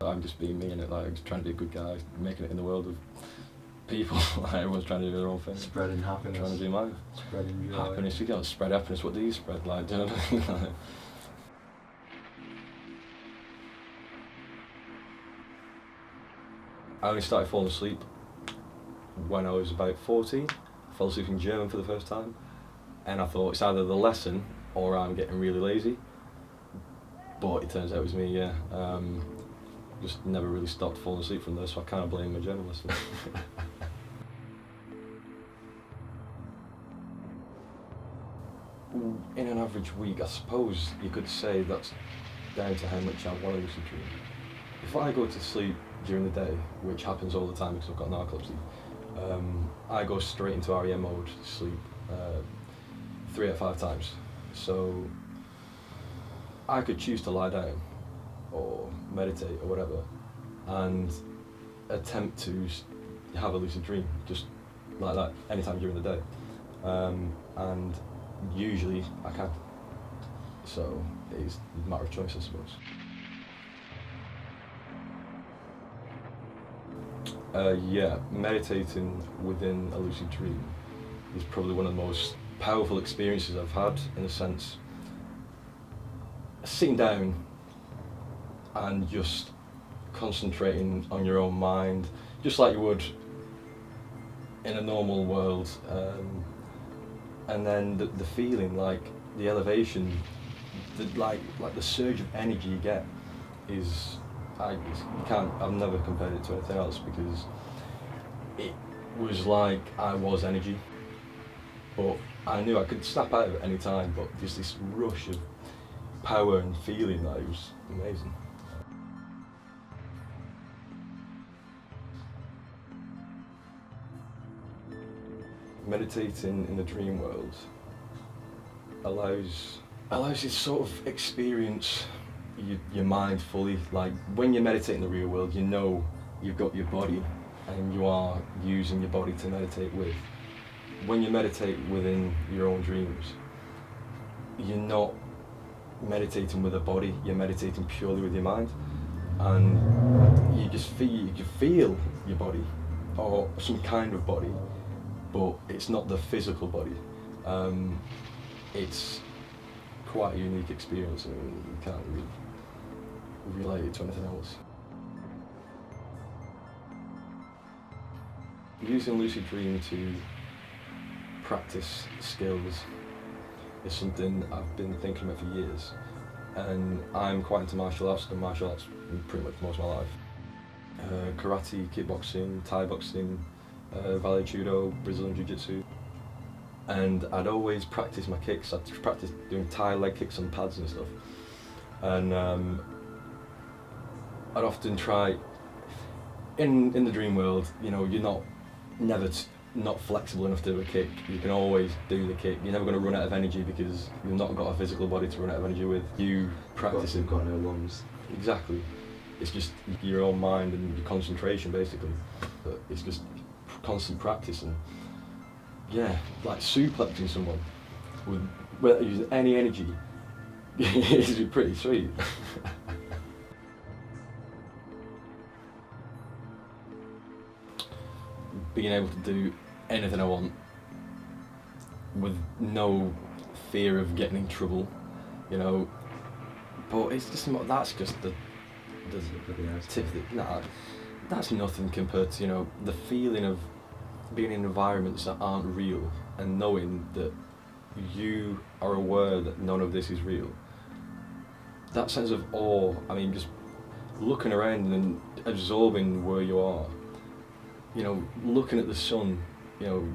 I'm just being me in it, like just trying to be a good guy, making it in the world of people. Like, everyone's trying to do their own thing. Spreading happiness. Trying to do mine. Spreading joy. Happiness, you can't spread happiness, what do you spread? Like, do you know what I mean? I only started falling asleep when I was about 14. I fell asleep in German for the first time, and I thought it's either the lesson or I'm getting really lazy. But it turns out it was me, yeah. Just never really stopped falling asleep from there, so I kind of blame my German lesson. In an average week, I suppose you could say that's down to how much I want to lucid dream. If I go to sleep during the day, which happens all the time because I've got narcolepsy, I go straight into REM mode to sleep 3 out of 5 times. So I could choose to lie down or meditate or whatever and attempt to have a lucid dream just like that anytime during the day, and usually I can. So it's a matter of choice, I suppose. Yeah, meditating within a lucid dream is probably one of the most powerful experiences I've had, in a sense. Sitting down and just concentrating on your own mind, just like you would in a normal world, and then the feeling, like the elevation, like the surge of energy you get is, I've never compared it to anything else, because it was like I was energy, but I knew I could snap out of it any time, but just this rush of power and feeling, that it was amazing. Meditating in the dream world allows you to sort of experience your mind fully. Like when you meditate in the real world, you know you've got your body and you are using your body to meditate with. When you meditate within your own dreams, you're not meditating with a body, you're meditating purely with your mind, and you feel your body, or some kind of body, but it's not the physical body. It's quite a unique experience, and you can't really relate it to anything else. Using lucid dreaming to practice skills is something I've been thinking about for years, and I'm quite into martial arts. I've done martial arts pretty much most of my life. Karate, kickboxing, Thai boxing, Vale Judo, Brazilian Jiu-Jitsu. And I'd always practice my kicks. I'd practice doing Thai leg kicks on pads and stuff. And I'd often try, in the dream world, you know, you're not flexible enough to do a kick. You can always do the kick. You're never going to run out of energy because you've not got a physical body to run out of energy with. You practice it. You've got no lungs. Exactly. It's just your own mind and your concentration, basically. But it's just constant practice, and yeah, like suplexing someone without using any energy is pretty sweet. Being able to do anything I want with no fear of getting in trouble, you know. But it's just that's just the tip. That's nothing compared to, you know, the feeling of being in environments that aren't real and knowing that you are aware that none of this is real. That sense of awe, I mean, just looking around and absorbing where you are, you know, looking at the sun, you know,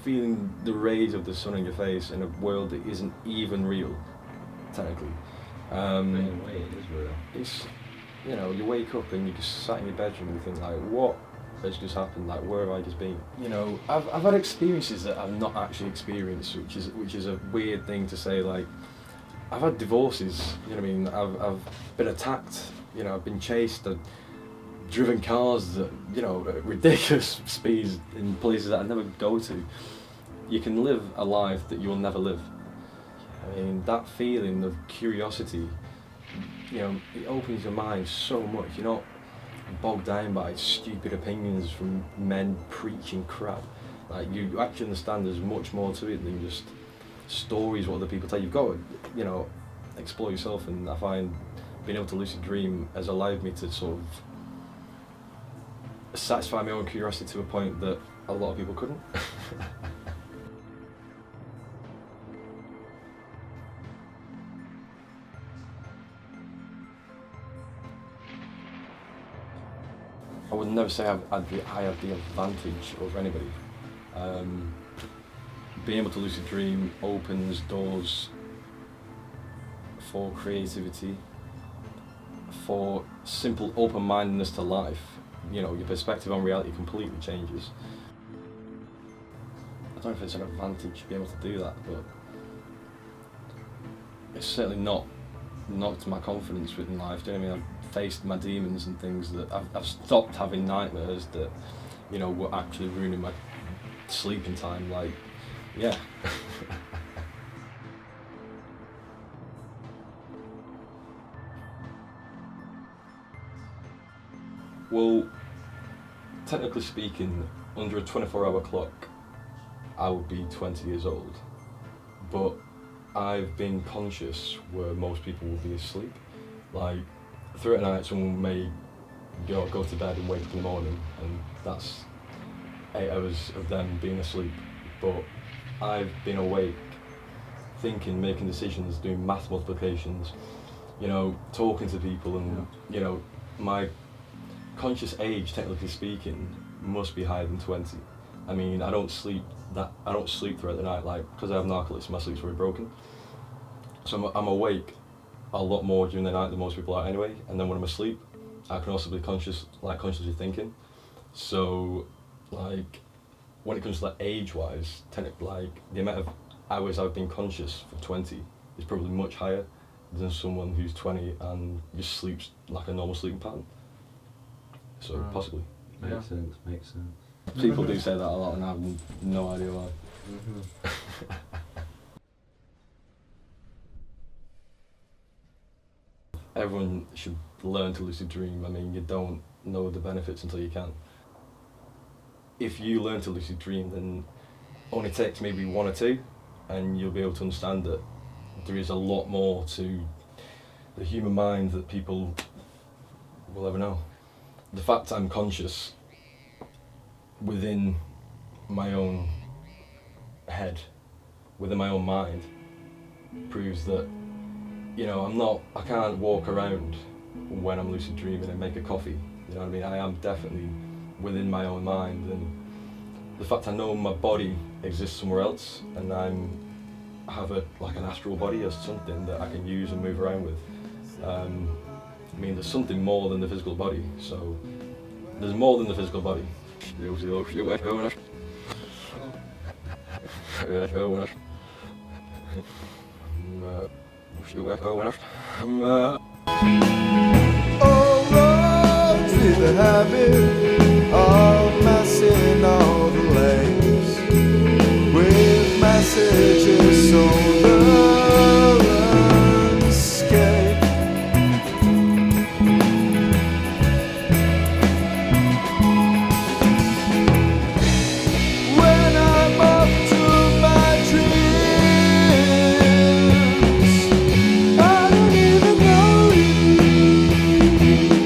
feeling the rays of the sun on your face in a world that isn't even real, technically. In a way, it is real. It's, you know, you wake up and you just sat in your bedroom and you think, like, what has just happened? Like, where have I just been? You know, I've had experiences that I've not actually experienced, which is a weird thing to say. Like, I've had divorces, you know what I mean? I've been attacked, you know, I've been chased, I've driven cars at, you know, at ridiculous speeds in places that I never go to. You can live a life that you'll never live. I mean, that feeling of curiosity, you know, it opens your mind so much. bogged down by stupid opinions from men preaching crap. Like, you actually understand there's much more to it than just stories what other people tell you. You've got to, you know, explore yourself, and I find being able to lucid dream has allowed me to sort of satisfy my own curiosity to a point that a lot of people couldn't. I would never say I have the advantage over anybody. Being able to lucid dream opens doors for creativity, for simple open-mindedness to life. You know, your perspective on reality completely changes. I don't know if it's an advantage to be able to do that, but it's certainly not knocked my confidence within life. Do you know what I mean? I've faced my demons and things that I've stopped having nightmares that, you know, were actually ruining my sleeping time. Like, yeah. Well, technically speaking, under a 24-hour clock, I would be 20 years old. But I've been conscious where most people will be asleep. Like, throughout the night, someone may go to bed and wake up in the morning, and that's 8 hours of them being asleep. But I've been awake, thinking, making decisions, doing math multiplications, you know, talking to people, and, you know, my conscious age, technically speaking, must be higher than 20. I mean, I don't sleep throughout the night, like, because I have narcolepsy, my sleep's very broken. So I'm awake a lot more during the night than most people are anyway, and then when I'm asleep, I can also be consciously thinking. So, like, when it comes to, like, age-wise, like, the amount of hours I've been conscious for 20 is probably much higher than someone who's 20 and just sleeps like a normal sleeping pattern. So, Right. Possibly. Makes sense. People do say that a lot, and I have no idea why. Everyone should learn to lucid dream. I mean, you don't know the benefits until you can. If you learn to lucid dream, then only takes maybe 1 or 2, and you'll be able to understand that there is a lot more to the human mind that people will ever know. The fact I'm conscious within my own head, within my own mind, proves that, you know, I can't walk around when I'm lucid dreaming and make a coffee. You know what I mean? I am definitely within my own mind, and the fact I know my body exists somewhere else, and I have like an astral body or something that I can use and move around with. I mean, there's something more than the physical body, so there's more than the physical body. Oh, roads with the habit of massing all the lanes with messages so the